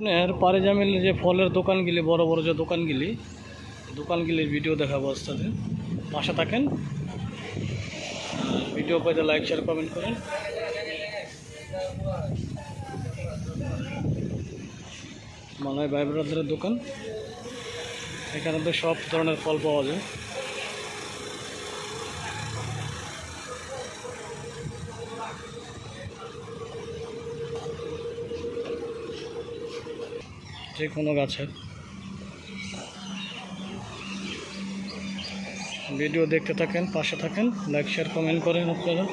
এর পারে জামিল যে ফলের দোকানগুলি বড় বড় যে দোকানগুলির ভিডিও দেখাবো আস্তে পাশে থাকেন। ভিডিও পাইতে লাইক শেয়ার কমেন্ট করেন। মালাই ভাই ব্রাদারের দোকান, এখানে তো সব ধরনের ফল পাওয়া যায়। যে কোনো গাছের ভিডিও দেখতে থাকেন, পাশে থাকেন, লাইক শেয়ার কমেন্ট করেন আপনারা।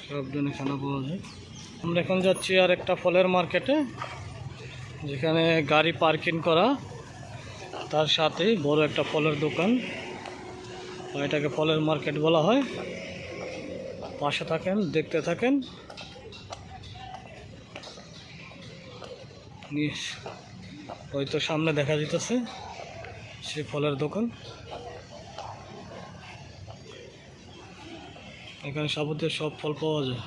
সব ধরনের খানা পাওয়া যায়। আমরা এখন যাচ্ছি আর একটা ফলের মার্কেটে, যেখানে গাড়ি পার্কিং করা, তার সাথেই বড় একটা ফলের দোকান। এটাকে ফলের মার্কেট বলা হয়। পাশে থাকেন, দেখতে থাকেন। হয়তো সামনে দেখা যেতেছে সেই ফলের দোকান। এখানে যাবতীয় সব ফল পাওয়া যায়।